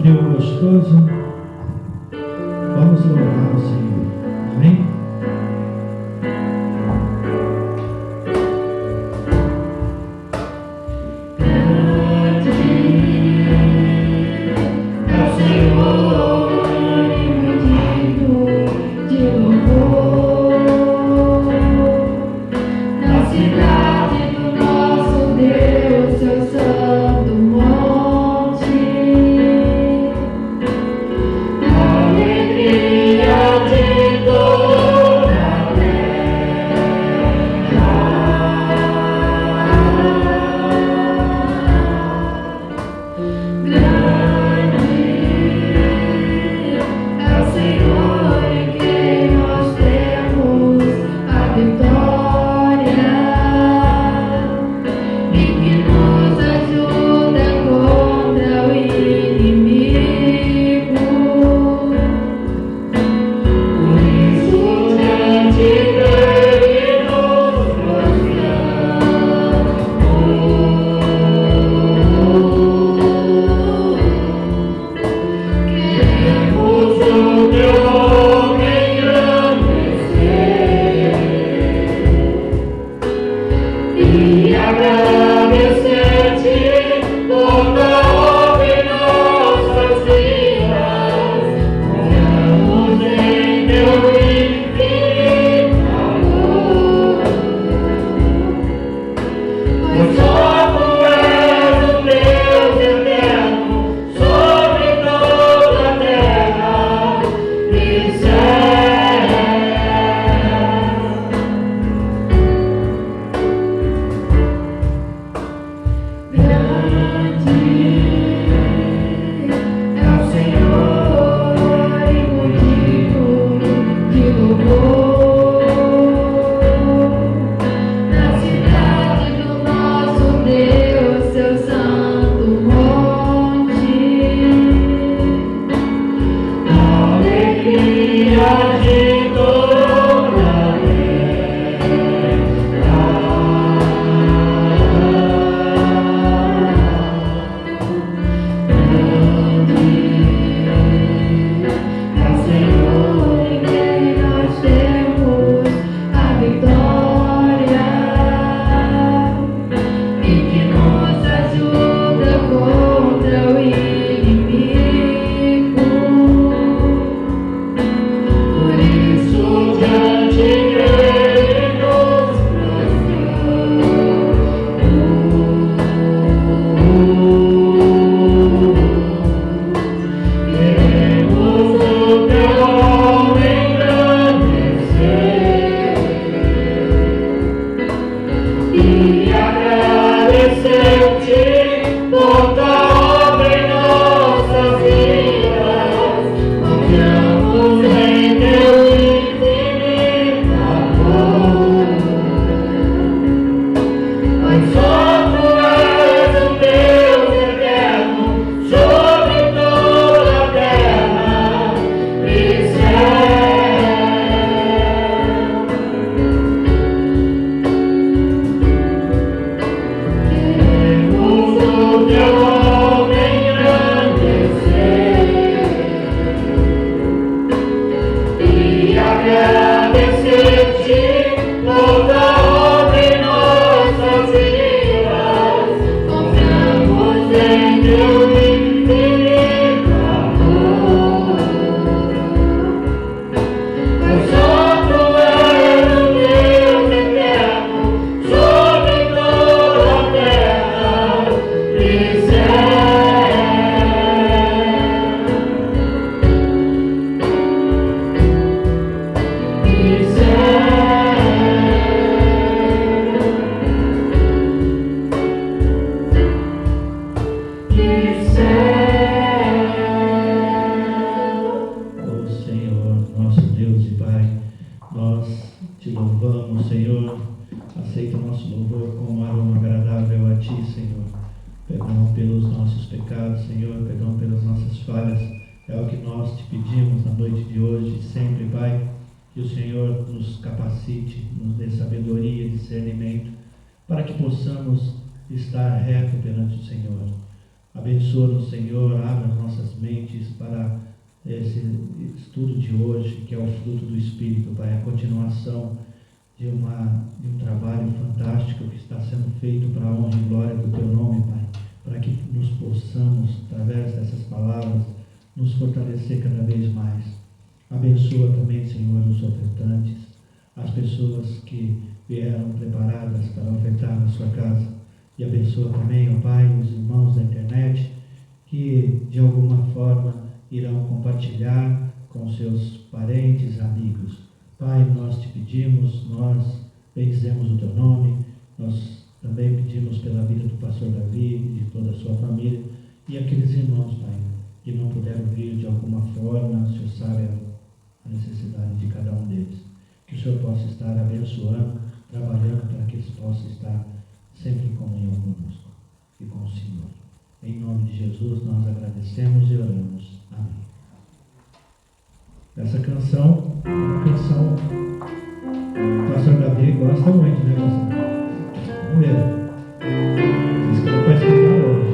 dia gostoso. Vamos louvar o Senhor. Amém? Para que possamos estar reto perante o Senhor, Abençoa-nos, Senhor, abre as nossas mentes para esse estudo de hoje, que é o fruto do Espírito, Pai, a continuação de um trabalho fantástico que está sendo feito para a honra e glória do Teu nome, Pai, para que nos possamos, através dessas palavras, nos fortalecer cada vez mais. Abençoa também, Senhor, os ofertantes, as pessoas que vieram preparadas para ofertar na sua casa. E abençoa também, ó Pai, os irmãos da internet que de alguma forma irão compartilhar com seus parentes, amigos. Pai, nós te pedimos, nós bendizemos o teu nome, nós também pedimos pela vida do pastor Davi e de toda a sua família e aqueles irmãos, Pai, que não puderam vir de alguma forma. O Senhor sabe a necessidade de cada um deles. Que o Senhor possa estar abençoando, trabalhando para que eles possam estar sempre em comunhão conosco e com o Senhor. Em nome de Jesus nós agradecemos e oramos. Amém. Essa canção é uma canção que o pastor Davi gosta muito, né, pastor? Vamos ver. Diz que ele vai escutar hoje.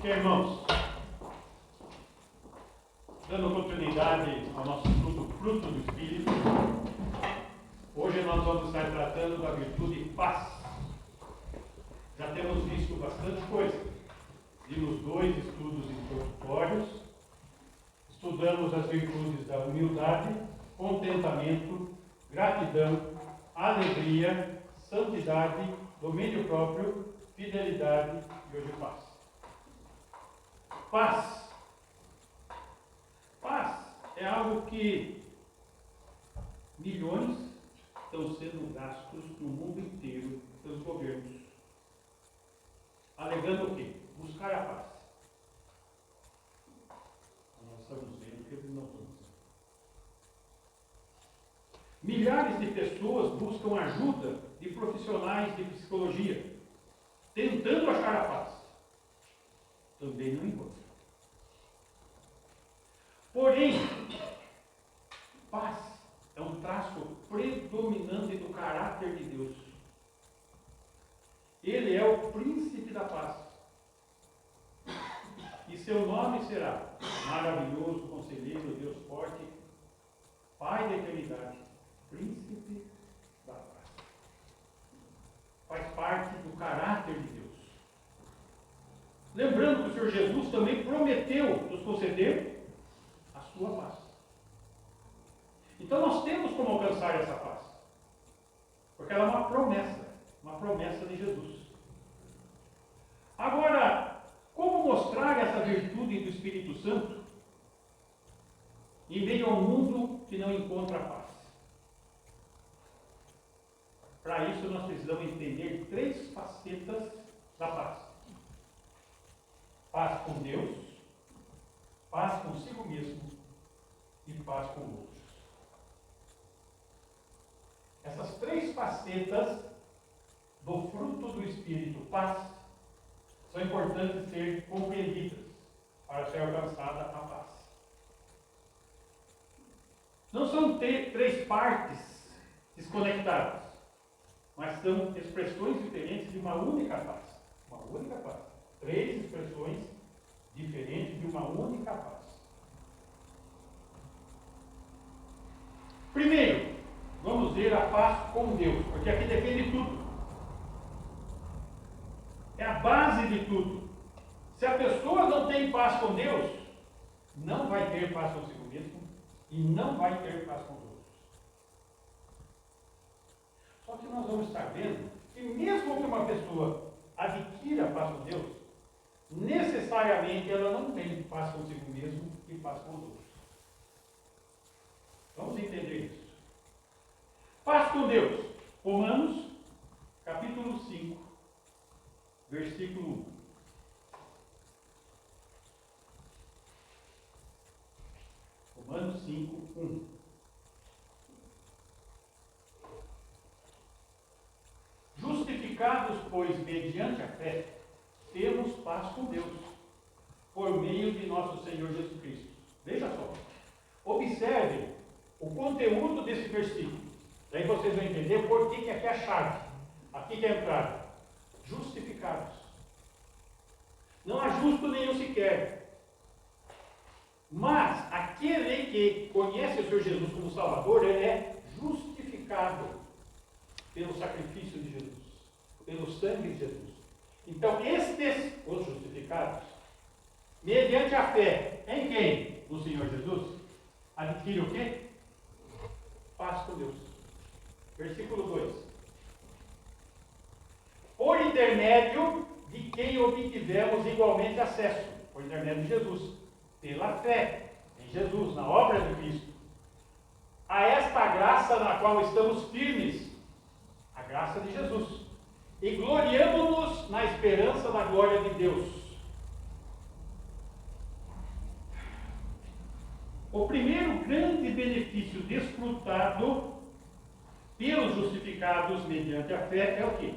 Irmãos, dando oportunidade ao nosso fruto do Espírito, hoje nós vamos estar tratando da virtude paz. Já temos visto bastante coisa. Vimos 2 estudos introdutórios, estudamos as virtudes da humildade, contentamento, gratidão, alegria, santidade, domínio próprio, fidelidade e hoje paz. Paz. Paz é algo que milhões estão sendo gastos no mundo inteiro pelos governos, alegando o quê? Buscar a paz. Nós estamos vendo que eles não estão dizendo. Milhares de pessoas buscam ajuda de profissionais de psicologia, tentando achar a paz. Também não encontram. Porém, paz é um traço predominante do caráter de Deus. Ele é o príncipe da paz. E seu nome será maravilhoso, conselheiro, Deus forte, Pai da eternidade, príncipe da paz. Faz parte do caráter de Deus. Lembrando que o Senhor Jesus também prometeu nos conceder a sua paz. Então nós temos como alcançar essa paz. Porque ela é uma promessa de Jesus. Agora, como mostrar essa virtude do Espírito Santo em meio ao mundo que não encontra paz? Para isso nós precisamos entender 3 facetas da paz. Paz com Deus, paz consigo mesmo e paz com outros. Essas 3 facetas do fruto do Espírito, paz, são importantes ser compreendidas para ser alcançada a paz. Não são 3 partes desconectadas, mas são expressões diferentes de uma única paz. Uma única paz. 3 expressões diferentes de uma única paz. Primeiro, vamos ver a paz com Deus, porque aqui depende tudo. É a base de tudo. Se a pessoa não tem paz com Deus, não vai ter paz consigo mesmo e não vai ter paz com os outros. Só que nós vamos estar vendo que mesmo que uma pessoa adquira paz com Deus, necessariamente ela não tem paz consigo mesmo e paz com os outros. Vamos entender isso. Paz com Deus. Romanos, capítulo 5, versículo 1. Romanos 5, 1. Justificados, pois, mediante a fé, temos paz com Deus, por meio de nosso Senhor Jesus Cristo. Veja só. Observe o conteúdo desse versículo. Daí vocês vão entender por que aqui é a chave. Aqui que é a entrada. Justificados. Não há justo nenhum sequer. Mas aquele que conhece o Senhor Jesus como Salvador, ele é justificado pelo sacrifício de Jesus, pelo sangue de Jesus. Então, estes, os justificados, mediante a fé em quem? No Senhor Jesus, adquire o quê? Paz com Deus. Versículo 2. Por intermédio de quem obtivemos igualmente acesso, por intermédio de Jesus, pela fé em Jesus, na obra de Cristo, a esta graça na qual estamos firmes, a graça de Jesus, e gloriamo-nos na esperança da glória de Deus. O primeiro grande benefício desfrutado pelos justificados mediante a fé é o quê?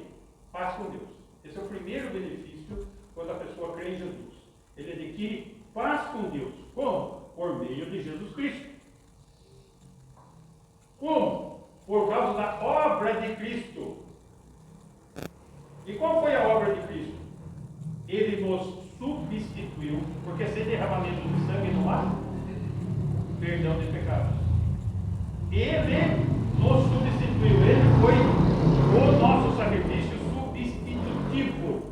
Paz com Deus. Esse é o primeiro benefício quando a pessoa crê em Jesus. Ele adquire paz com Deus. Como? Por meio de Jesus Cristo. Como? Por causa da obra de Cristo. E qual foi a obra de Cristo? Ele nos substituiu, porque sem derramamento de sangue não há perdão de pecados. Ele nos substituiu, ele foi o nosso sacrifício substitutivo.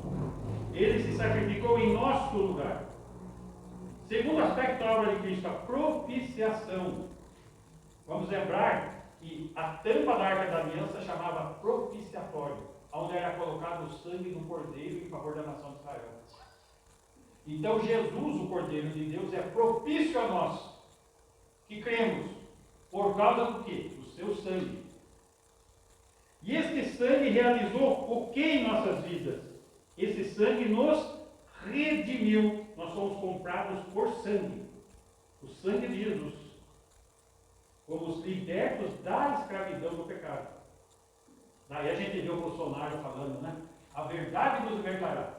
Ele se sacrificou em nosso lugar. Segundo aspecto da obra de Cristo, a propiciação. Vamos lembrar que a tampa da Arca da Aliança chamava propiciatório, onde era colocado o sangue do Cordeiro em favor da nação de Israel. Então Jesus, o Cordeiro de Deus, é propício a nós, que cremos, por causa do quê? Do seu sangue. E este sangue realizou o que em nossas vidas? Esse sangue nos redimiu. Nós somos comprados por sangue. O sangue de Jesus. Fomos libertos da escravidão do pecado. Daí a gente vê o Bolsonaro falando, né? A verdade nos libertará.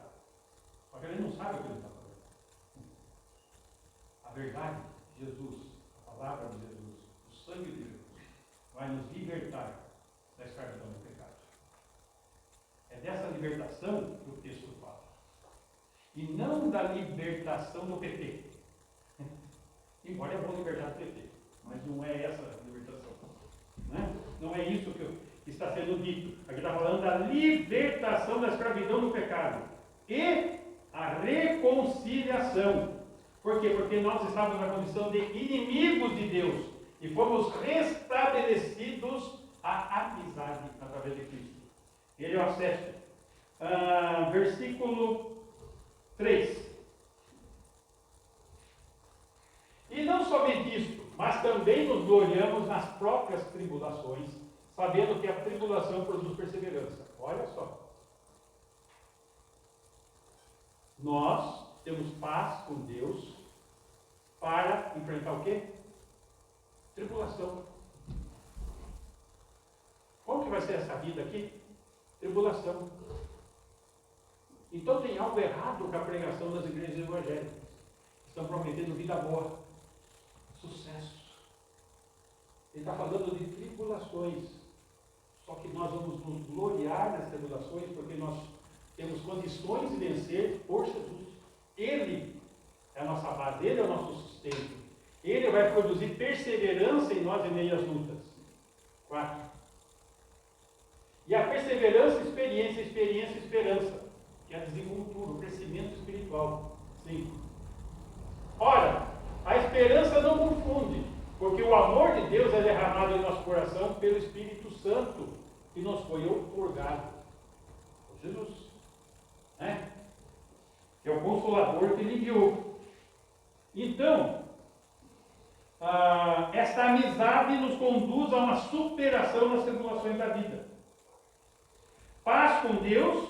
Só que ele não sabe o que ele está falando. A verdade, Jesus, a palavra de Jesus, o sangue de Jesus, vai nos libertar da escravidão do pecado. É dessa libertação que o texto fala. E não da libertação do PT. Embora é bom libertar do PT, mas não é essa a libertação. Né? Não é isso que está sendo dito. Aqui está falando da libertação da escravidão do pecado. E a reconciliação. Por quê? Porque nós estávamos na condição de inimigos de Deus. E fomos restabelecidos a amizade através de Cristo. Ele é o acesso. Versículo 3. E não somente isto, mas também nos gloriamos nas próprias tribulações, sabendo que a tribulação produz perseverança. Olha só. Nós temos paz com Deus para enfrentar o quê? Tribulação. Como que vai ser essa vida aqui? Tribulação. Então tem algo errado com a pregação das igrejas evangélicas. Estão prometendo vida boa, sucesso. Ele está falando de tribulações. Só que nós vamos nos gloriar nas tribulações porque nós temos condições de vencer por Jesus. Ele é a nossa base, Ele é o nosso sustento. Ele vai produzir perseverança em nós em meio às lutas. 4. E a perseverança, experiência, esperança, que é a desenvoltura, o crescimento espiritual. 5. Ora, a esperança não confunde, porque o amor de Deus é derramado em nosso coração pelo Espírito Santo, que nos foi outorgado por Jesus. Né? Que é o Consolador que Ele enviou. Então, esta amizade nos conduz a uma superação das tribulações da vida. Paz com Deus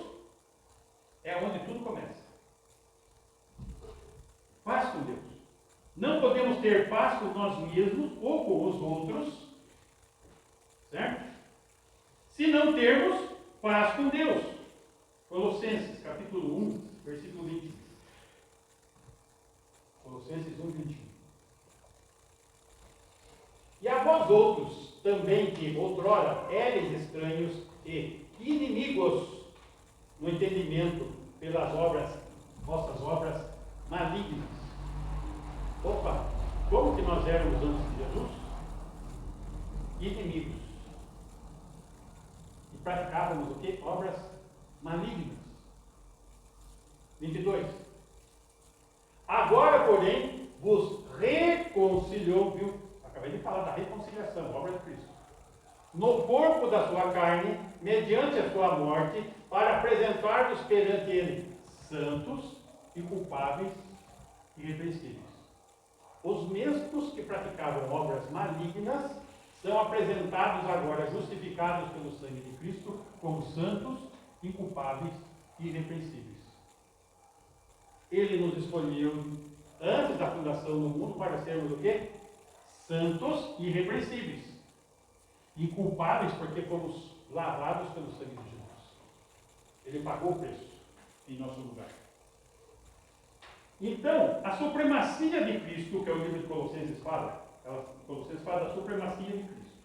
é onde tudo começa. Paz com Deus. Não podemos ter paz com nós mesmos ou com os outros, certo? Se não termos paz com Deus. Colossenses, capítulo 1, versículo 20. Colossenses 1, 21. E a vós outros, também que outrora éreis estranhos e inimigos no entendimento pelas vossas obras malignas. Opa, como que nós éramos antes de Jesus? Inimigos. E praticávamos o quê? Obras malignas. 22. Agora, porém, vos reconciliou, viu? Acabei de falar da reconciliação, obra de Cristo. No corpo da sua carne, mediante a sua morte, para apresentar-vos perante Ele santos e culpáveis e irrepreensíveis. Os mesmos que praticavam obras malignas são apresentados agora, justificados pelo sangue de Cristo, como santos, inculpáveis e irrepreensíveis. Ele nos escolheu antes da fundação do mundo para sermos o quê? Santos e irrepreensíveis. Inculpáveis porque fomos lavados pelo sangue de Jesus. Ele pagou o preço em nosso lugar. Então, a supremacia de Cristo, que é o livro de Colossenses fala, Colossenses fala da supremacia de Cristo.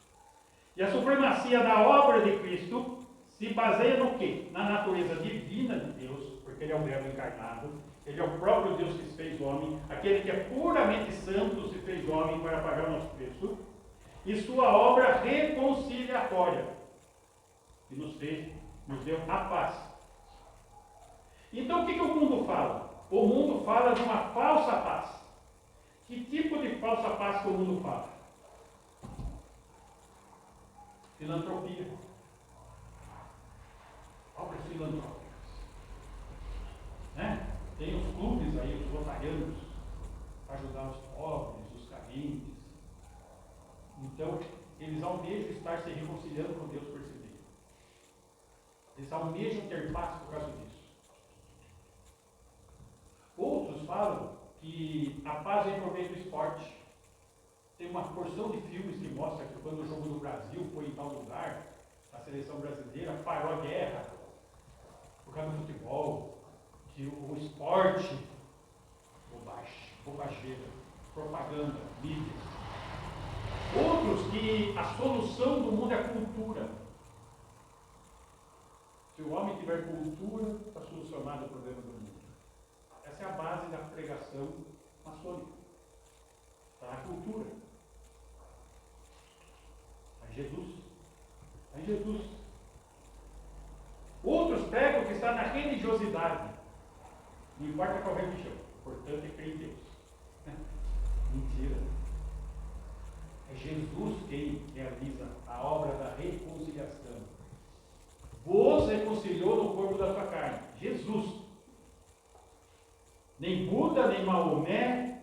E a supremacia da obra de Cristo se baseia no quê? Na natureza divina de Deus, porque Ele é o Verbo encarnado, Ele é o próprio Deus que se fez homem, aquele que é puramente santo se fez homem para pagar o nosso preço, e sua obra reconciliatória, que nos deu a paz. Então o que o mundo fala? O mundo fala de uma falsa paz. Que tipo de falsa paz que o mundo fala? Filantropia. Obras filantrópicas. Né? Tem os clubes aí, os rotarianos, para ajudar os pobres, os carentes. Então, eles almejam estar se reconciliando com Deus por si mesmo. Eles almejam ter paz por causa disso. Outros falam que a paz vem por meio do esporte. Tem uma porção de filmes que mostra que quando o jogo do Brasil foi em tal lugar, a seleção brasileira parou a guerra por causa do futebol, que o esporte, bobageira, propaganda, mídia. Outros que a solução do mundo é a cultura. Se o homem tiver cultura, está solucionado o problema do mundo. Essa é a base da pregação maçônica. Está na cultura. Está em Jesus. Está em Jesus. Outros pregam que está na religiosidade. Não importa qual religião. O importante é crer em Deus. Mentira. É Jesus quem realiza a obra da reconciliação. Vos reconciliou no corpo da sua carne. Jesus. Nem Buda, nem Maomé,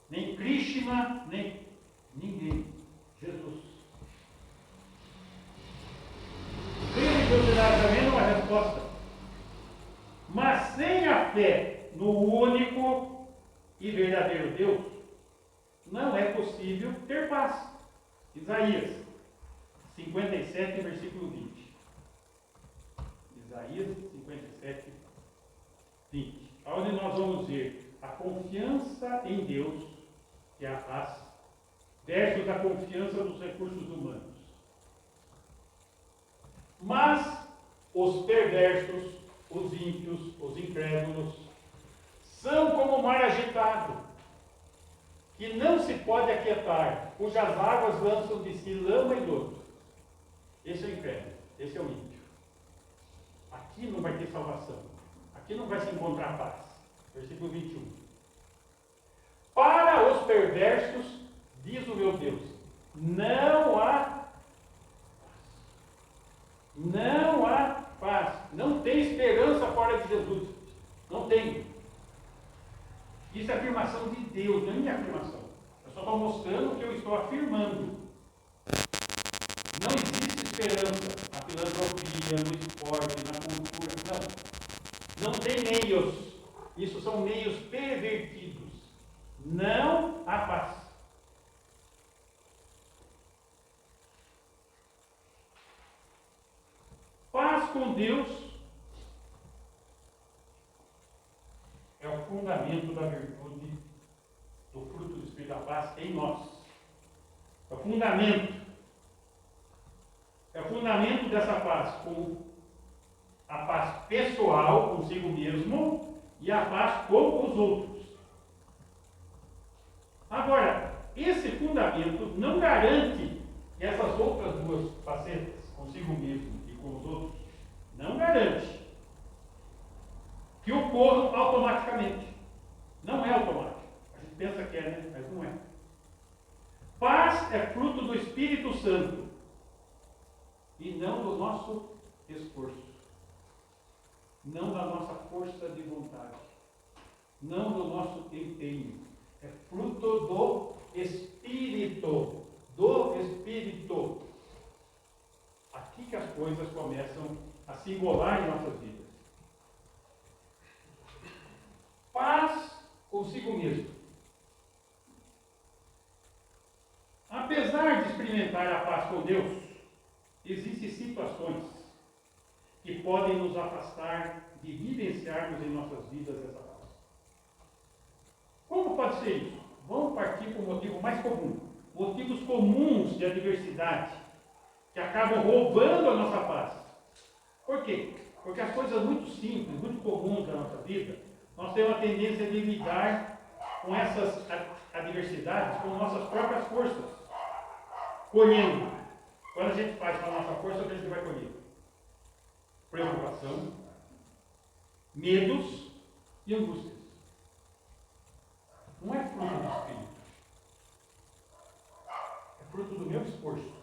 nem Krishna, nem ninguém. Jesus. Religiosidade também não é resposta. Mas sem a fé no único e verdadeiro Deus, não é possível ter paz. Isaías 57, versículo 20. Isaías 57, 20. Onde nós vamos ver a confiança em Deus, que é a paz, versus a confiança nos recursos humanos. Mas os perversos, os ímpios, os incrédulos, são como o mar agitado, que não se pode aquietar, cujas águas lançam de si lama e lodo. Esse é o incrédulo, esse é o ímpio. Aqui não vai ter salvação. Aqui não vai se encontrar paz. Versículo 21. Para os perversos, diz o meu Deus, não há paz. Não tem esperança fora de Jesus. Não tem. Isso é afirmação de Deus, não é minha afirmação. Eu só estou mostrando o que eu estou afirmando. Não existe esperança na filantropia, no esporte, na cultura. Não tem meios. Isso são meios pervertidos. Não há paz. Paz com Deus é o fundamento da virtude, do fruto do Espírito da paz em nós. É o fundamento. É o fundamento dessa paz, com a paz pessoal consigo mesmo e a paz com os outros. Agora, esse fundamento não garante que essas outras duas facetas, consigo mesmo e com os outros, não garante que ocorram automaticamente. Não é automático. A gente pensa que é, né? Mas não é. Paz é fruto do Espírito Santo e não do nosso esforço, não da nossa força de vontade, não do nosso empenho. É fruto do Espírito. Do Espírito. Aqui que as coisas começam a se embolar em nossas vidas. Paz consigo mesmo. Apesar de experimentar a paz com Deus, existem situações que podem nos afastar de vivenciarmos em nossas vidas essa paz. Como pode ser isso? Vamos partir para o motivo mais comum. Motivos comuns de adversidade que acabam roubando a nossa paz. Por quê? Porque as coisas muito simples, muito comuns da nossa vida, nós temos a tendência de lidar com essas adversidades com nossas próprias forças, colhendo. Quando a gente faz com a nossa força, a gente vai colher preocupação, medos e angústias. Não é fruto do Espírito. É fruto do meu esforço.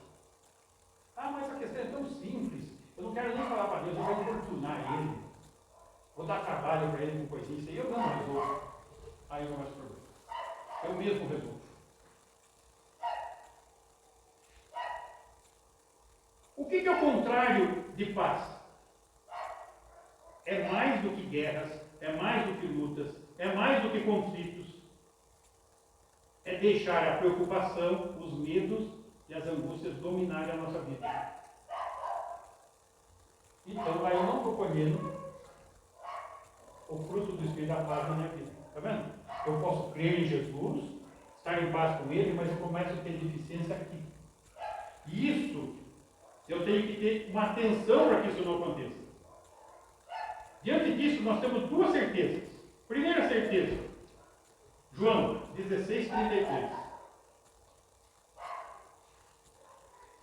Ah, mas a questão é tão simples. Eu não quero nem falar para Deus, eu vou importunar Ele. Vou dar trabalho para Ele com coisinha. Isso aí eu não resolvo. Aí eu começo o problema. Eu mesmo resolvo. O que é o contrário de paz? é mais do que guerras, é mais do que lutas, é mais do que conflitos. É deixar a preocupação, os medos e as angústias dominarem a nossa vida. Então, aí eu não estou colhendo o fruto do Espírito da paz na minha vida. Está vendo? Eu posso crer em Jesus, estar em paz com Ele, mas eu começo a ter deficiência aqui. E isso, eu tenho que ter uma atenção para que isso não aconteça. Diante disso, nós temos duas certezas. Primeira certeza, João 16:33.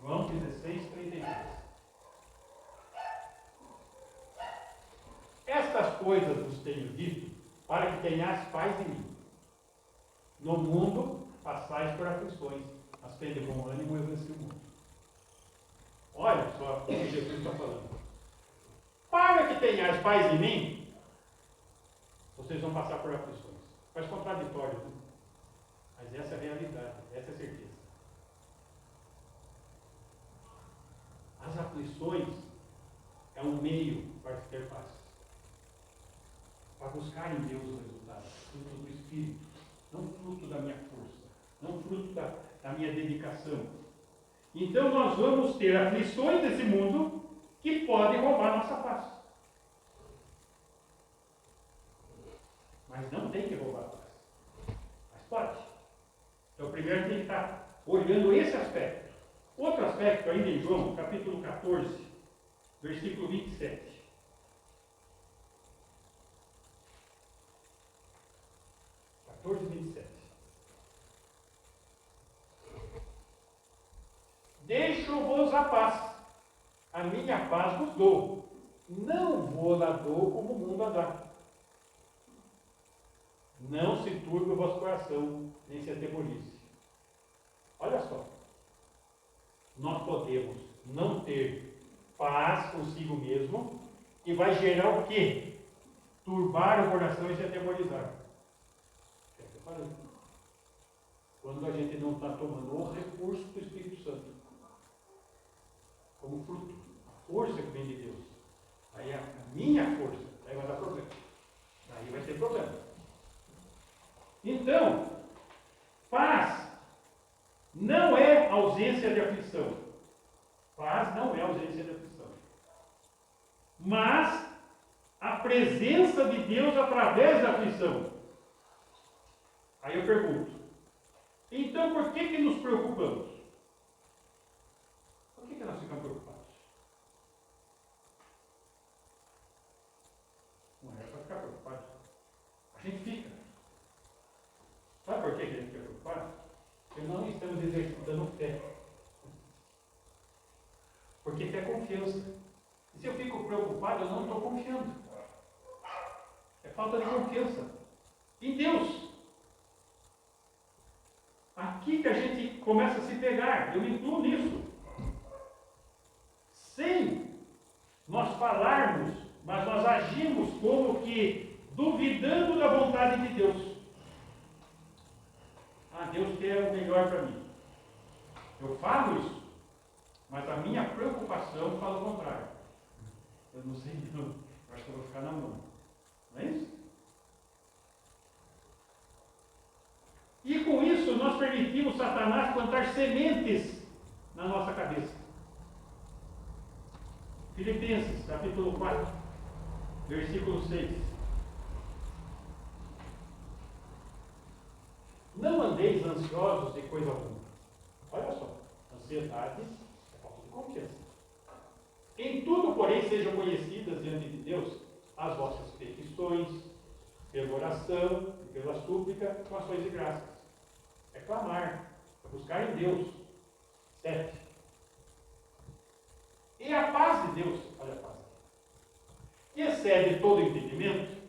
João 16:33. Estas coisas vos tenho dito, para que tenhais paz em mim. No mundo passais por aflições, mas tende bom ânimo, eu venci o mundo. Olha só o que Jesus está falando. Para que tenhais paz em mim, vocês vão passar por aflições. Faz contraditório, né? Mas essa é a realidade, essa é a certeza. As aflições é um meio para se ter paz. Para buscar em Deus o resultado, fruto do Espírito, não fruto da minha força, não fruto da minha dedicação. Então nós vamos ter aflições desse mundo que podem roubar nossa paz. Mas não tem que roubar a paz. Mas pode. Então primeiro tem que estar olhando esse aspecto. Outro aspecto, ainda em João, capítulo 14, versículo 27. 14:27. Deixo-vos a paz, a minha paz vos dou, não vos a dou como o mundo a dá. Não se turbe o vosso coração, nem se atemorize. Olha só, nós podemos não ter paz consigo mesmo, e vai gerar o quê? Turbar o coração e se atemorizar. Quando a gente não está tomando o recurso do Espírito Santo como fruto, a força que vem de Deus, aí a minha força, aí vai dar problema, aí vai ter problema. Então, paz não é ausência de aflição. Paz não é ausência de aflição, mas a presença de Deus através da aflição. Aí eu pergunto, então por que nos preocupamos? Por que nós ficamos preocupados? Não é para ficar preocupado. A gente fica. Sabe por que a gente fica preocupado? Porque não estamos exercitando fé. Porque fé é confiança. E se eu fico preocupado, eu não estou confiando. É falta de confiança em Deus. Aqui que a gente começa a se pegar, eu me incluo nisso. Sem nós falarmos, mas nós agimos como que duvidando da vontade de Deus. Ah, Deus quer o melhor para mim. Eu falo isso, mas a minha preocupação fala o contrário. Eu não sei, eu acho que eu vou ficar na mão. Não é isso? E com isso nós permitimos Satanás plantar sementes na nossa cabeça. Filipenses, capítulo 4, versículo 6. Não andeis ansiosos de coisa alguma. Olha só, ansiedade é falta de confiança. Em tudo, porém, sejam conhecidas diante de Deus as vossas petições, pela oração e pela súplica, com ações de graças. É clamar, é buscar em Deus. 7. E a paz de Deus, olha a paz, que excede todo entendimento,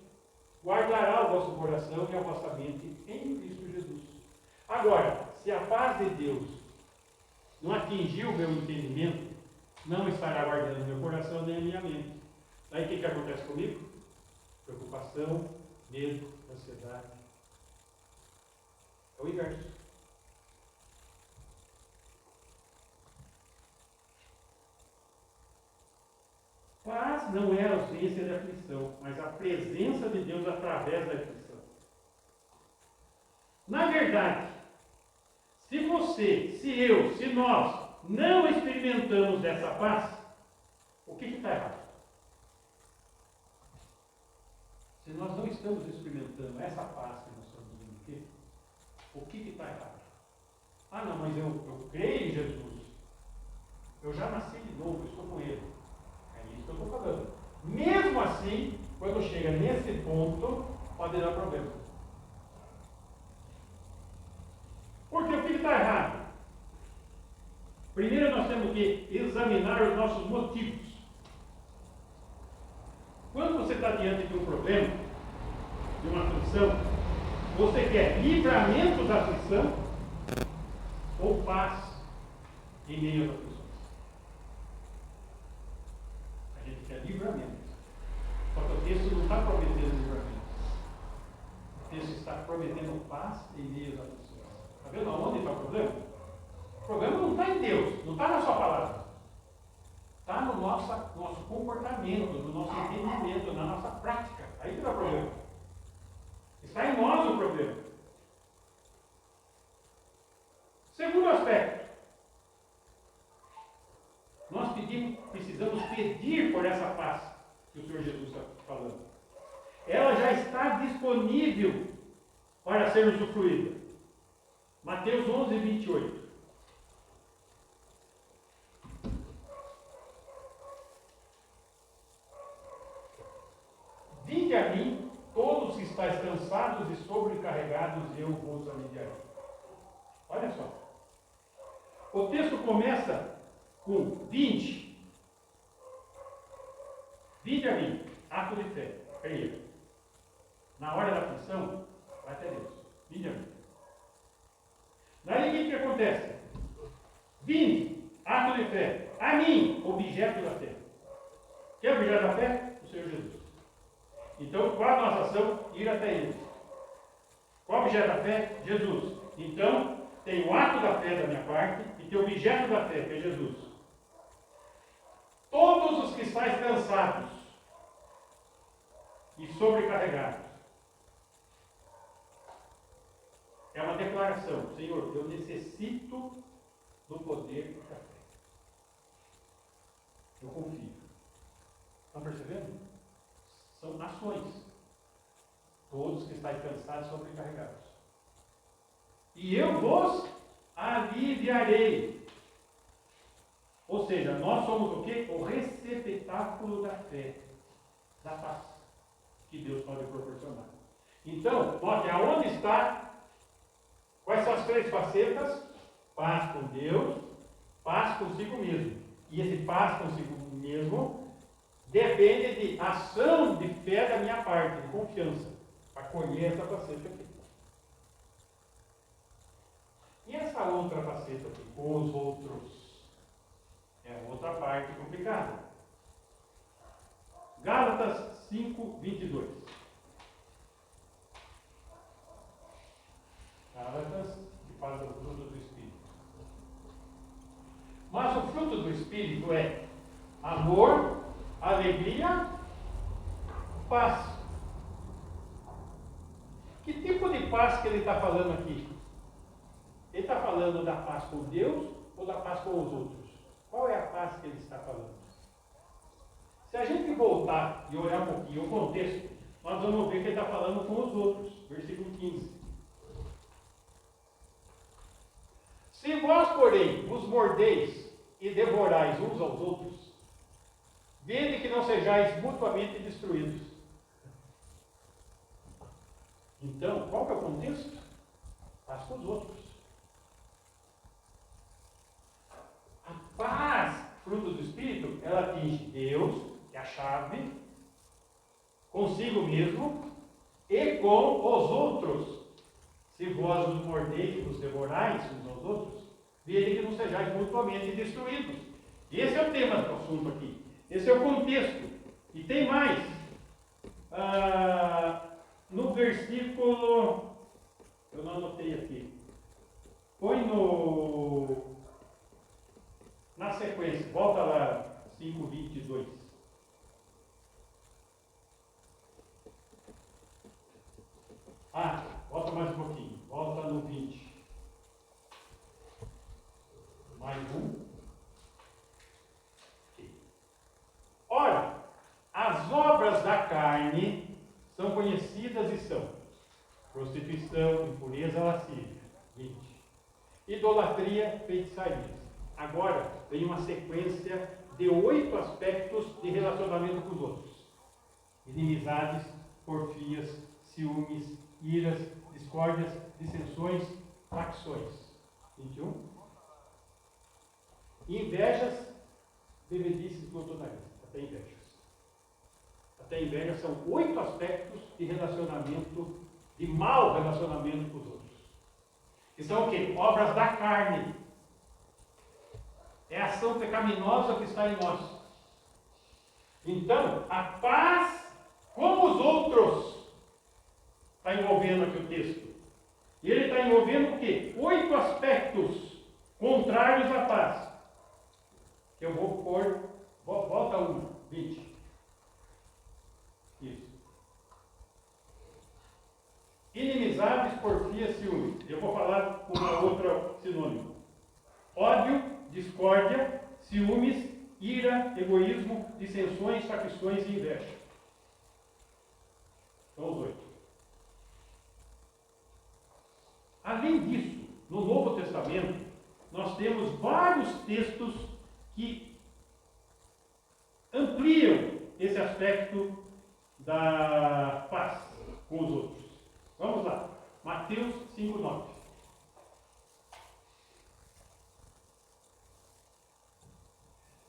guardará o vosso coração e a vossa mente em Cristo Jesus. Agora, se a paz de Deus não atingir o meu entendimento, não estará guardando meu coração nem a minha mente. Aí o que acontece comigo? Preocupação, medo, ansiedade. É o inverso. Paz paz não é a ausência de aflição, mas a presença de Deus através da aflição. Na verdade, se você, se eu, se nós não experimentamos essa paz, o que está errado? Se nós não estamos experimentando essa paz que nós estamos vivendo aqui, o que está errado? Ah, não, mas eu creio em Jesus. Eu já nasci de novo, estou com Ele. É isso que eu estou falando. Mesmo assim, quando chega nesse ponto, pode dar problema. Porque o que está errado? Primeiro nós temos que examinar os nossos motivos. Quando você está diante de um problema, de uma aflição, você quer livramento da aflição ou paz em meio às aflições? A gente quer livramento. Só que o texto não está prometendo livramento. O texto está prometendo paz em meio às aflições. Está vendo aonde está o problema? O problema não está em Deus, não está na sua palavra. Está no nosso comportamento, no nosso entendimento, na nossa prática. Aí que está o problema. Está em nós o problema. Segundo aspecto. Nós precisamos pedir por essa paz que o Senhor Jesus está falando. Ela já está disponível para ser usufruída. Mateus 11, 28. Vinde a mim, todos que estáis cansados e sobrecarregados, eu vos aliviarei. Olha só. O texto começa com vinde. Vinde a mim, ato de fé. Creia. Na hora da aflição, vai até Deus. Vinde a mim. Daí o que acontece? Vinde, ato de fé. A mim, objeto da fé. Quem é o objeto da fé? O Senhor Jesus. Então, qual a nossa ação? Ir até Ele. Qual o objeto da fé? Jesus. Então, tem o ato da fé da minha parte e tem o objeto da fé, que é Jesus. Todos os que estáis cansados e sobrecarregados. É uma declaração. Senhor, eu necessito do poder da fé. Eu confio. Estão percebendo? São ações. Todos que estáis cansados e sobrecarregados. E eu vos aliviarei. Ou seja, nós somos o quê? O receptáculo da fé, da paz, que Deus pode proporcionar. Então, note aonde está, quais são as três facetas? Paz com Deus, paz consigo mesmo. E esse paz consigo mesmo depende de ação de fé da minha parte, de confiança, para colher essa faceta aqui. E essa outra faceta aqui, os outros, é outra parte complicada. Gálatas 5, 22. Gálatas, que fala do fruto do Espírito. Mas o fruto do Espírito é amor, alegria, paz. Que tipo de paz que ele está falando aqui? Ele está falando da paz com Deus ou da paz com os outros? Qual é a paz que ele está falando? Se a gente voltar e olhar um pouquinho o contexto, nós vamos ver que ele está falando com os outros. Versículo 15. Se vós, porém, vos mordeis e devorais uns aos outros, vede que não sejais mutuamente destruídos. Então, qual que é o contexto? Paz com os outros. A paz, fruto do Espírito, ela atinge Deus, que é a chave, consigo mesmo e com os outros. Se vós vos mordeis e vos devorais uns aos outros, vede que não sejais mutuamente destruídos. Esse é o tema do assunto aqui. Esse é o contexto. E tem mais. No versículo, eu não anotei aqui. Põe na sequência, volta lá, 5:22. Mais um. Okay. Ora, as obras da carne são conhecidas e são prostituição, impureza, lascívia. 20. Idolatria, feitiçaria. Agora vem uma sequência de 8 aspectos de relacionamento com os outros. Inimizades, porfias, ciúmes, iras, discórdias, dissensões, facções. 21. Invejas, bebedices, glutonaria. Até invejas. Até invejas são 8 aspectos de relacionamento, de mau relacionamento com os outros. Que são o quê? Obras da carne. É a ação pecaminosa que está em nós. Então, a paz com os outros está envolvendo aqui o texto. E ele está envolvendo o quê? 8 aspectos contrários à paz. Que eu vou pôr. Volta 20. Isso. Inimizades, porfia, ciúme. Eu vou falar uma outra sinônimo. Ódio, discórdia, ciúmes, ira, egoísmo, dissensões, facções e inveja. São os 8. Além disso, no Novo Testamento, nós temos vários textos que ampliam esse aspecto da paz com os outros. Vamos lá. Mateus 5:9.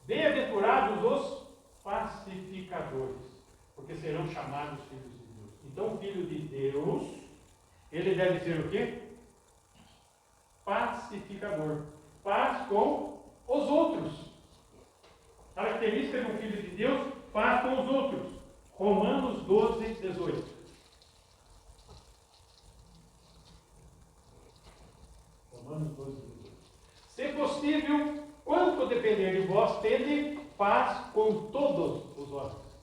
Bem-aventurados os pacificadores, porque serão chamados filhos de Deus. Então, o filho de Deus, ele deve ser o quê? Pacificador. Paz com os outros. Característica de um filho de Deus, paz com os outros. Romanos 12:18. Romanos 12:18. Se possível, quanto depender de vós, tende paz com todos os homens.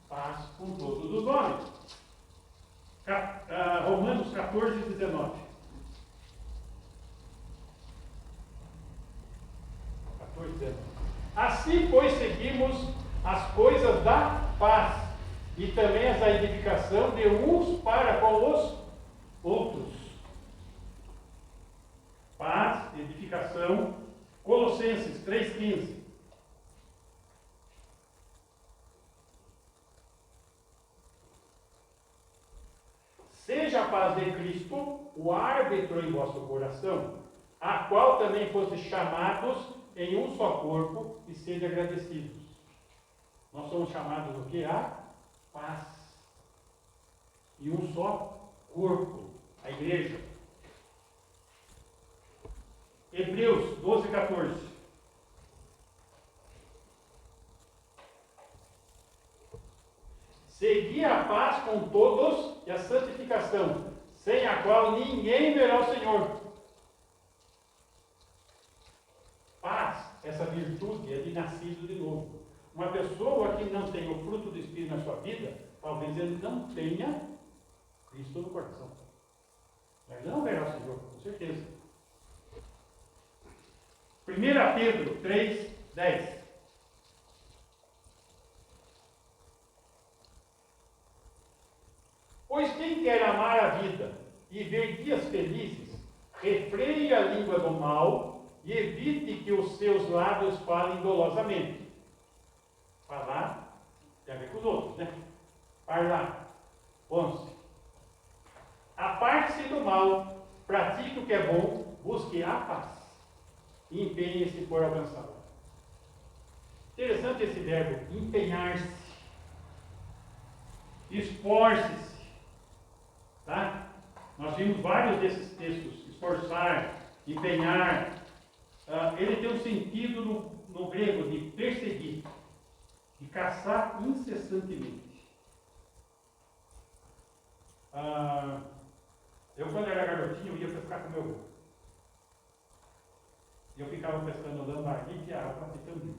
Paz com todos os homens. Romanos 14:19. 14:19. Assim, pois, seguimos as coisas da paz e também as da edificação de uns para com os outros. Paz, edificação. Colossenses 3:15. Seja a paz de Cristo o árbitro em vosso coração, a qual também foste chamados em um só corpo, e sede agradecidos. Nós somos chamados o que? A paz. E um só corpo, a igreja. Hebreus 12:14. Segui a paz com todos e a santificação, sem a qual ninguém verá o Senhor. Paz, essa virtude é de nascido de novo. Uma pessoa que não tem o fruto do Espírito na sua vida, talvez ele não tenha Cristo no coração. Mas não verá o Senhor, com certeza. 1 Pedro 3:10. Pois quem quer amar a vida e ver dias felizes, refreie a língua do mal e evite que os seus lábios falem dolosamente. Falar tem a ver com os outros, né? Falar. 11. Aparte-se do mal, pratique o que é bom, busque a paz e empenhe-se por alcançá-la. Interessante esse verbo, empenhar-se. Esforce-se. Tá? Nós vimos vários desses textos. Esforçar, empenhar. Ele tem um sentido no grego de perseguir, de caçar incessantemente. Eu, quando era garotinho, ia pescar com meu avô. E eu ficava pescando lambari, que é água e também.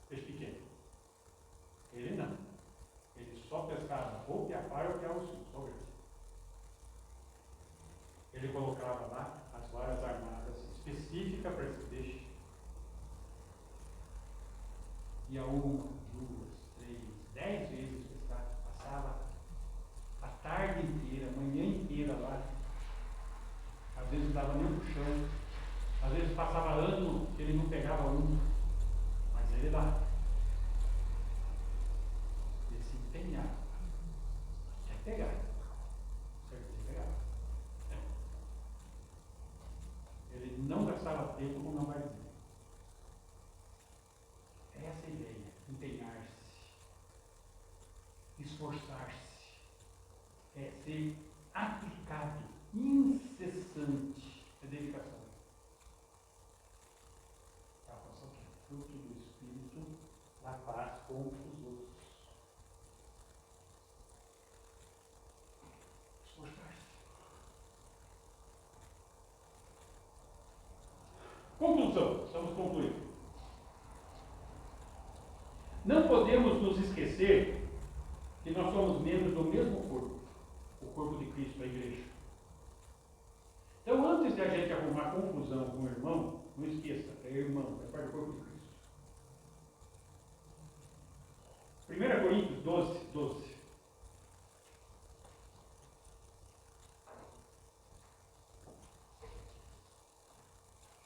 Peixe pequeno. Ele não. Ele só pescava ou piapar ou piauçu, só grande. Ele colocava lá as varas armadas específicas para quer que você deixe. E a 1, 2, 3, 10 vezes pescar. Passava a tarde inteira, a manhã inteira lá. Às vezes não dava nem pro chão. Às vezes passava ano que ele não pegava um. Mas ele lá. Ele se empenhava. Quer pegar. Certo? Pegar. Ele não gastava tempo com não vai dizer. Essa é a ideia. Empenhar-se. Esforçar-se. É ser aplicado. Incessante. É dedicação. Fruto do Espírito, na paz com os outros. Esforçar-se. Conclusão, estamos concluindo. Não podemos nos esquecer que nós somos membros do mesmo corpo, o corpo de Cristo, a igreja. Então, antes de a gente arrumar confusão com o irmão, não esqueça, é irmão, é parte do corpo de Cristo. 1 Coríntios 12, 12.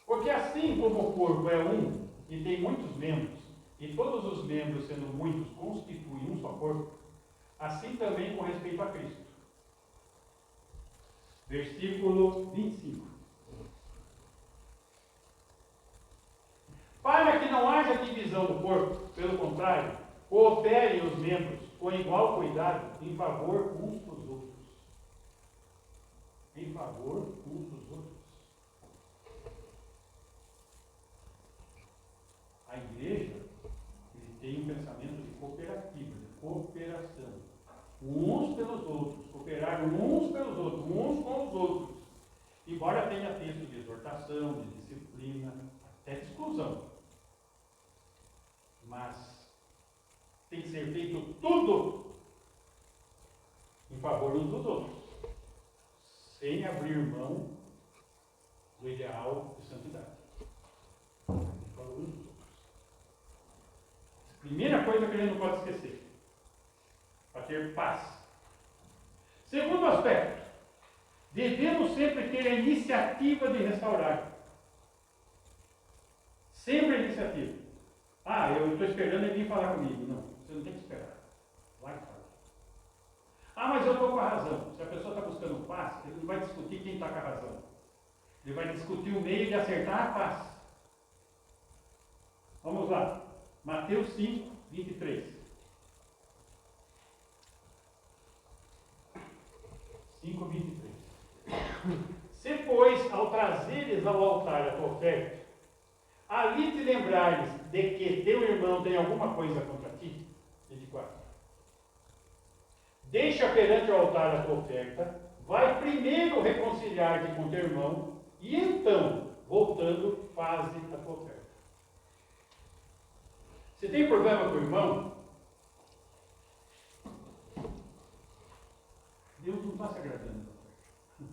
Porque assim como o corpo é um e tem muitos membros, e todos os membros, sendo muitos, constituem um só corpo, assim também com respeito a Cristo. Versículo 25. Para que não haja divisão do corpo, pelo contrário, cooperem os membros com igual cuidado em favor uns dos outros. Em favor uns dos outros. A igreja tem um pensamento de cooperativa, de cooperação. Uns pelos outros, cooperar uns pelos outros, uns com os outros. Embora tenha texto de exortação, de disciplina, até de exclusão. Mas tem que ser feito tudo em favor uns dos outros, sem abrir mão do ideal de santidade. Em favor uns dos outros. Primeira coisa que a gente não pode esquecer, para ter paz. Segundo aspecto, devemos sempre ter a iniciativa de restaurar. Sempre a iniciativa. Ah, eu estou esperando ele vir falar comigo. Não, você não tem que esperar. Vai e fala. Ah, mas eu estou com a razão. Se a pessoa está buscando paz, ele não vai discutir quem está com a razão. Ele vai discutir o meio de acertar a paz. Vamos lá. Mateus 5, 23. 5, 23. Se, pois, ao trazeres ao altar a tua oferta, ali te lembrares de que teu irmão tem alguma coisa contra ti, 24. Deixa perante o altar a tua oferta, vai primeiro reconciliar-te com teu irmão, e então, voltando, faze a tua oferta. Se tem problema com o irmão, Deus não está se agradando da oferta.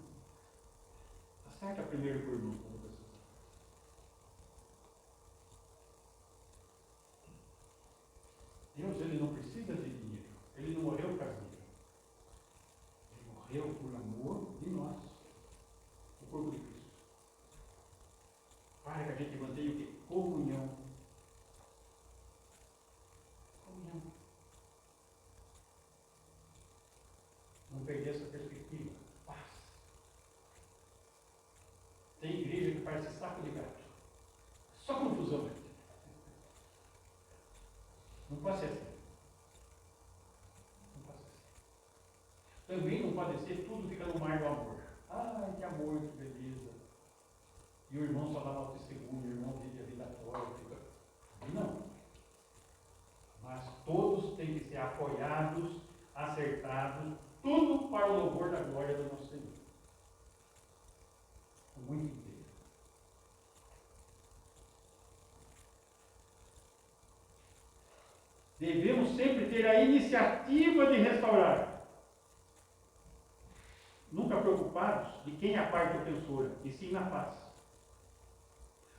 Acerta primeiro com o irmão. Deus, ele não precisa de dinheiro. Ele não morreu por causa de dinheiro. Ele morreu por amor de nós, o corpo de Cristo. Para que a gente mantenha o quê? Comunhão. Comunhão. Não perder essa perspectiva. Paz. Tem igreja que parece saco de gato. Só confusão. Não pode ser assim. Não pode ser assim. Também não pode ser tudo fica no mar do amor. Ai, que amor, que beleza. E o irmão só dá autoeseguro, o irmão vive a vida torta. Não. Mas todos têm que ser apoiados, acertados, tudo para o louvor da glória do nosso Senhor. Com muito inteiro. Devemos sempre ter a iniciativa de restaurar. Nunca preocupados de quem é a parte ofensora, e sim na paz.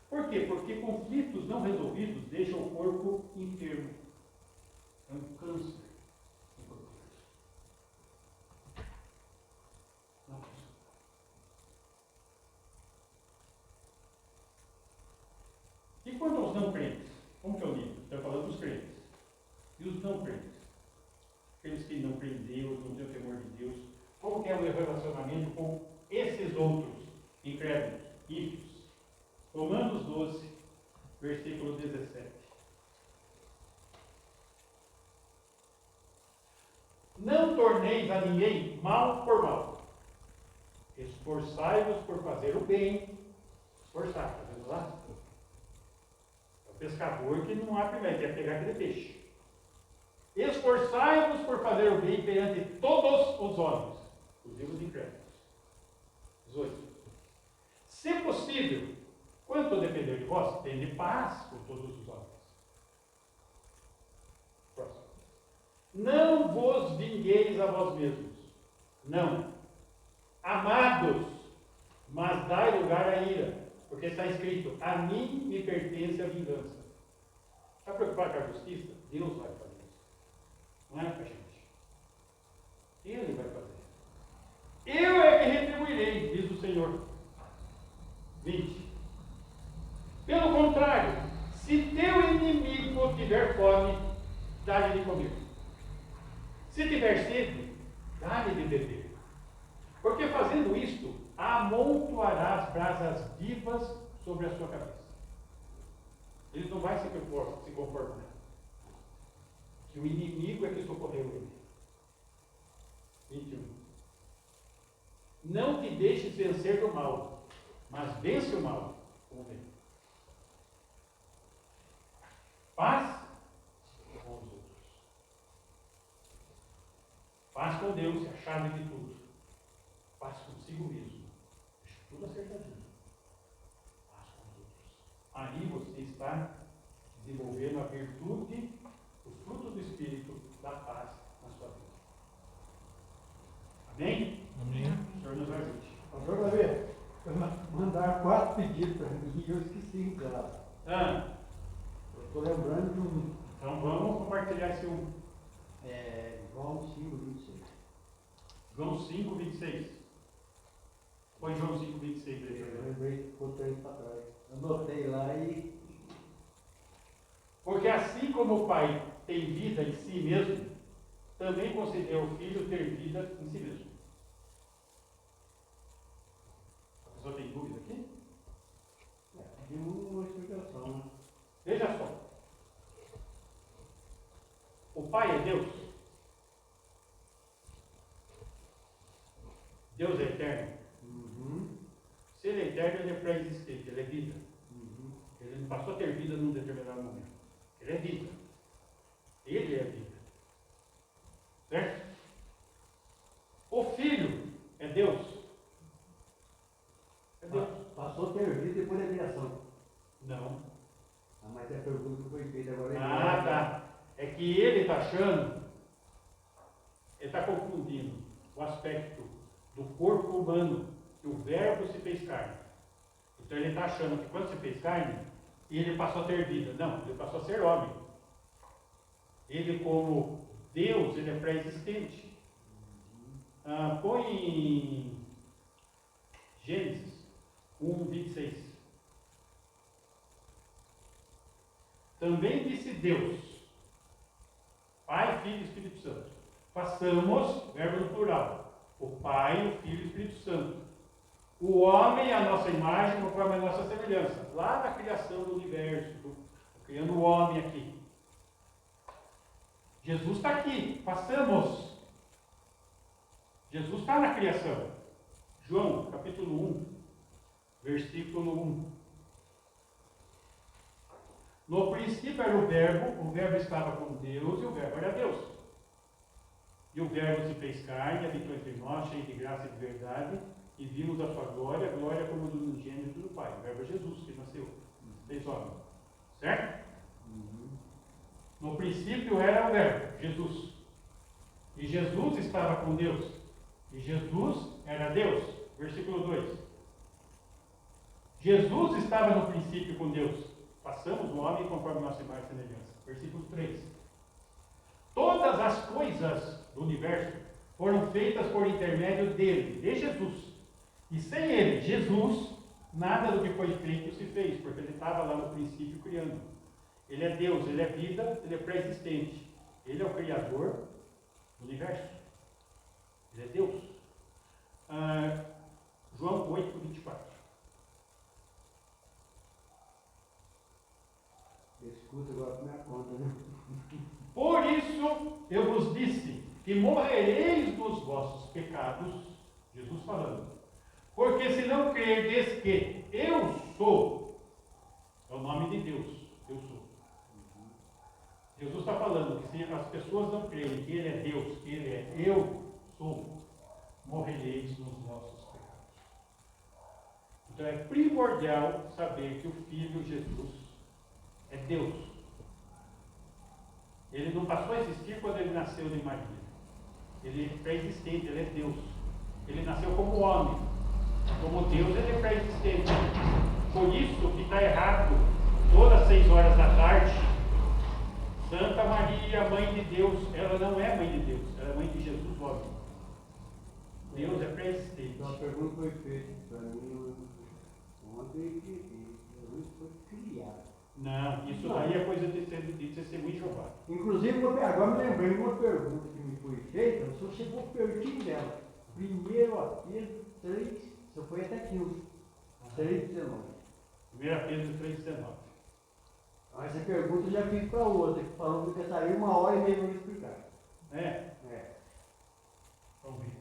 Por Por quê? Porque conflitos não resolvidos deixam o corpo enfermo. É um câncer no corpo. Não funciona. E quanto aos não crentes? Como que é o nível? Estou falando dos crentes. E os não crentes? Aqueles que não creem em Deus, não têm o temor de Deus. Como que é o meu relacionamento com esses outros incrédulos, ímpios? Romanos 12, versículo 17. Não torneis a ninguém mal por mal. Esforçai-vos por fazer o bem. Esforçar, está vendo lá? É o pescador que não abre mão, quer pegar aquele peixe. Esforçai-vos por fazer o bem perante todos os homens, inclusive os incrédulos. 18. Se possível, quanto depender de vós, tende paz com todos os homens. Próximo. Não vos vingueis a vós mesmos. Não. Amados, mas dai lugar à ira, porque está escrito: a mim me pertence a vingança. Está preocupado com a justiça? Deus vai fazer isso. Não é para a gente. Ele vai fazer. Eu é que retribuirei, diz o Senhor. 20. Pelo contrário, se teu inimigo tiver fome, dá-lhe de comer. Se tiver sede, dá-lhe de beber. Porque fazendo isto, amontoarás brasas vivas sobre a sua cabeça. Ele não vai se conformar. Que o inimigo é que socorreu ele. 21. Não te deixes vencer do mal, mas vence o mal com o bem. Paz com os outros. Paz com Deus é a chave de tudo. Paz consigo mesmo. Deixa tudo acertadinho. Paz com os outros. Aí você está desenvolvendo a virtude, o fruto do Espírito da paz na sua vida. Amém? Amém. O Senhor nos ajude. Pastor Davi, mandaram 4 pedidos para mim e eu esqueci, cara. Eu estou lembrando de um. Então vamos compartilhar esse um. João 5, 26. João 5, 26. Põe João 5, 26 aí. Eu lembrei, botei para trás. Anotei lá e. Porque assim como o Pai tem vida em si mesmo, também concedeu ao Filho ter vida em si mesmo. A pessoa tem dúvida aqui? De uma explicação, né? Veja só. O Pai é Deus. Deus é eterno. Se ele é eterno, ele é pré-existente, ele é vida. Ele não passou a ter vida num determinado momento. Ele é vida. Ele é vida. Certo? O Filho é Deus. É Deus. Passou a ter vida depois da criação. Não. Mas é a pergunta que foi feita agora. Tá. É que ele está achando, ele está confundindo o aspecto do corpo humano, que o verbo se fez carne. Então ele está achando que quando se fez carne, ele passou a ter vida. Não, ele passou a ser homem. Ele, como Deus, ele é pré-existente. Põe em Gênesis 1, 26. Também disse Deus, Pai, Filho e Espírito Santo. Façamos, verbo no plural, o Pai, o Filho e o Espírito Santo. O homem, a nossa imagem, conforme a nossa semelhança. Lá na criação do universo, criando o homem aqui. Jesus está aqui, façamos. Jesus está na criação. João, capítulo 1, versículo 1. No princípio era o verbo estava com Deus e o verbo era Deus. E o verbo se fez carne, habitou entre nós, cheio de graça e de verdade, e vimos a sua glória, glória como do unigênito do Pai. O verbo é Jesus, que nasceu, fez homem. Certo? No princípio era o verbo, Jesus. E Jesus estava com Deus. E Jesus era Deus. Versículo 2. Jesus estava no princípio com Deus. Façamos o homem conforme nossa imagem e semelhança. Versículo 3. Todas as coisas do universo foram feitas por intermédio dele, de Jesus. E sem ele, Jesus, nada do que foi feito se fez, porque ele estava lá no princípio criando. Ele é Deus, ele é vida, ele é pré-existente. Ele é o Criador do universo. Ele é Deus. João 8, 24. Escuta agora com minha conta, né? Por isso eu vos disse que morrereis dos vossos pecados, Jesus falando. Porque se não crerdes que eu sou, é o nome de Deus, eu sou. Jesus está falando que se as pessoas não crerem que Ele é Deus, que Ele é eu sou, morrereis nos vossos pecados. Então é primordial saber que o Filho Jesus é Deus. Ele não passou a existir quando ele nasceu de Maria. Ele é pré-existente, ele é Deus. Ele nasceu como homem. Como Deus, ele é pré-existente. Por isso que está errado, todas as 6 horas da tarde, Santa Maria, Mãe de Deus, ela não é Mãe de Deus, ela é Mãe de Jesus, homem. Deus é pré-existente. Então a pergunta foi feita para mim ontem que Jesus foi criado. Não, isso daí é coisa de testemunho de Jeová. Inclusive, agora me lembrei de uma pergunta que me foi feita, o senhor chegou pertinho dela. Primeiro apelo, 3, você foi até 15, 3,19. 1 Pedro 3,19. Essa pergunta eu já fiz para outra, que falou que saiu 1h30 para me explicar. É? É. Vamos ver.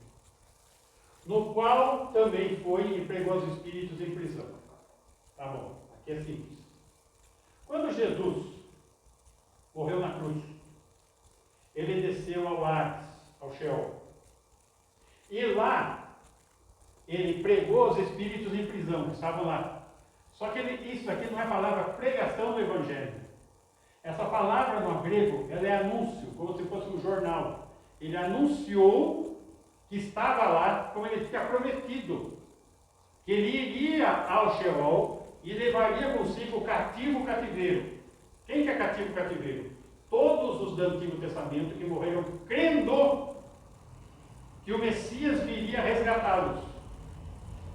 No qual também foi e pregou os espíritos em prisão. Tá bom, aqui é simples. Quando Jesus morreu na cruz, ele desceu ao Hades, ao Sheol. E lá, ele pregou os espíritos em prisão, que estavam lá. Só que isso aqui não é palavra pregação do Evangelho. Essa palavra no grego, ela é anúncio, como se fosse um jornal. Ele anunciou que estava lá, como ele tinha prometido, que ele iria ao Sheol e levaria consigo o cativeiro. Quem que é cativeiro? Todos os do Antigo Testamento que morreram crendo que o Messias viria resgatá-los.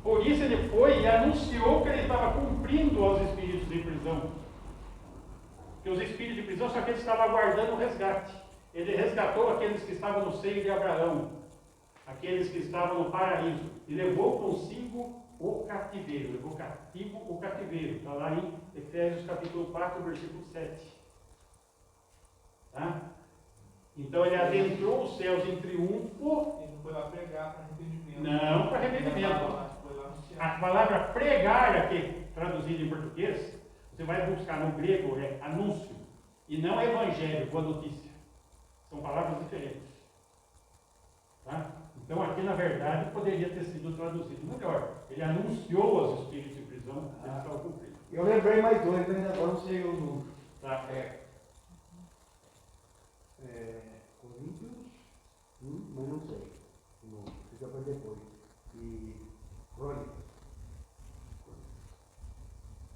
Por isso ele foi e anunciou que ele estava cumprindo aos espíritos de prisão. Que os espíritos de prisão só que ele estava aguardando o resgate. Ele resgatou aqueles que estavam no seio de Abraão, aqueles que estavam no paraíso, e levou consigo o cativeiro, levou cativo o cativeiro. Está lá em Efésios capítulo 4, versículo 7. Tá? Então ele adentrou os céus em triunfo. Ele não foi lá pregar para arrependimento. Não, para arrependimento. A palavra pregar aqui, traduzida em português, você vai buscar no grego, é anúncio. E não é evangelho ou notícia. São palavras diferentes. Tá? Então aqui na verdade poderia ter sido traduzido melhor. Ele anunciou aos espíritos de prisão que eles estavam cumprindo. Eu lembrei mais dois, mas agora não sei o número. Tá? Coríntios, mas não sei. Não, fica para depois. E Crônicas.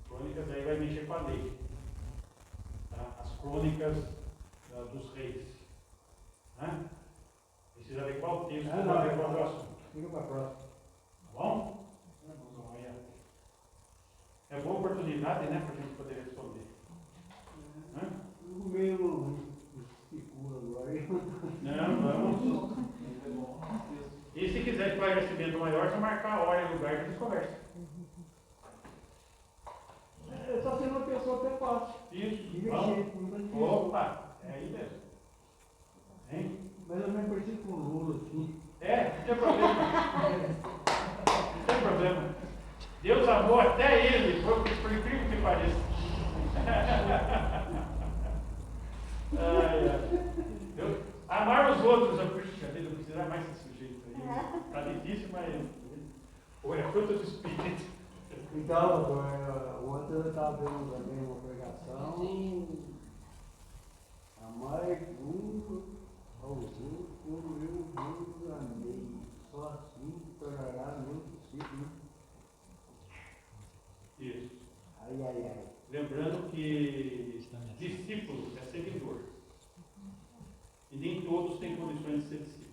Crônicas aí vai mexer com a lei. Tá? As crônicas dos reis. Tá? Precisa ver qual texto para ver qual é o assunto. Fica para a próxima. Tá bom? É boa oportunidade, né, para a gente poder responder. O meio seguro agora. Não, vamos. E se quiser esclarecimento maior, você marcar a hora e lugar que eles conversam. Só sendo uma pessoa até fácil. Isso, vamos. Opa, é aí mesmo. Hein? Mais ou menos parecido com o Lula, assim. Não tem problema. Não tem problema. Deus amou até ele, por incrível que pareça. Amar os outros, eu precisa mais desse sujeito aí. Está difícil, mas é fruto do Espírito. Então, doutor, ontem eu estava vendo também uma pregação. Amar aos outros como eu vos amei. Só assim tornará meu discípulo. texto. Ai, ai, ai. Lembrando que discípulo é seguidor. E nem todos têm condições de ser discípulos.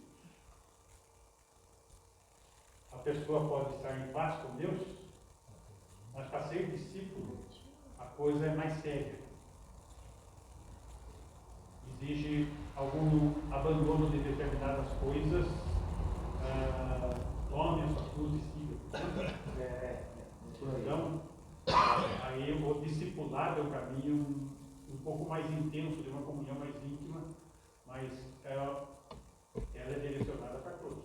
A pessoa pode estar em paz com Deus, mas para ser discípulo, a coisa é mais séria. Exige algum abandono de determinadas coisas. Tome a sua cruz e siga. Então, aí o discipulado é um caminho um pouco mais intenso, de uma comunhão mais íntima, mas ela é direcionada para todos.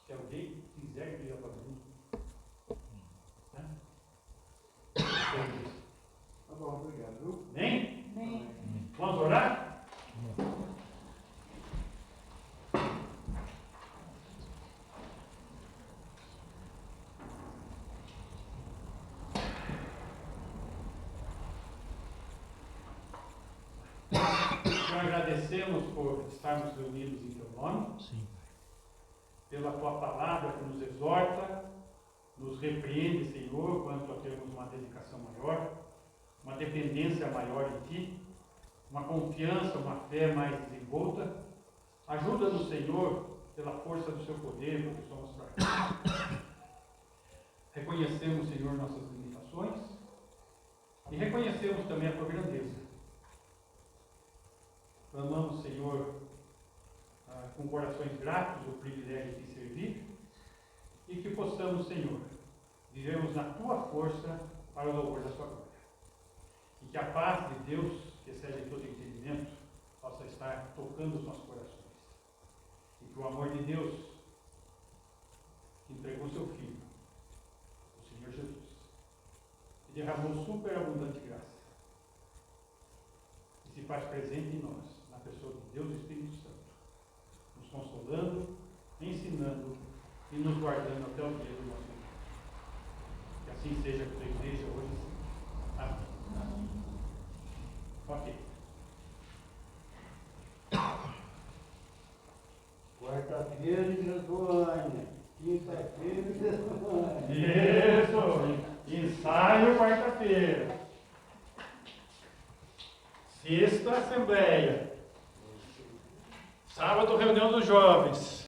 Se alguém quiser vir para mim, né? Tá bom, obrigado, viu? Nem? Nem. Vamos orar? Senhor, agradecemos por estarmos reunidos em teu nome. Sim. Pela tua palavra que nos exorta, nos repreende, Senhor, quanto a termos uma dedicação maior, uma dependência maior em ti, uma confiança, uma fé mais desenvolta. Ajuda-nos, Senhor, pela força do seu poder, porque somos fracos. Reconhecemos, Senhor, nossas limitações e reconhecemos também a tua grandeza. Clamamos, Senhor, com corações gratos o privilégio de te servir e que possamos, Senhor, vivermos na tua força para o louvor da sua glória. E que a paz de Deus, que excede todo entendimento, possa estar tocando os nossos corações. E que o amor de Deus, que entregou seu Filho, o Senhor Jesus, que derramou superabundante graça e se faz presente em nós, na pessoa de Deus e Espírito Santo, nos consolando, ensinando e nos guardando até o dia do nosso fim. Que assim seja com a igreja hoje e sempre. Amém. Ok. Quarta-feira de Antônia. Quinta-feira de Antônia. Isso! Ensaio quarta-feira. Sexta, assembleia. Sábado, reunião dos jovens.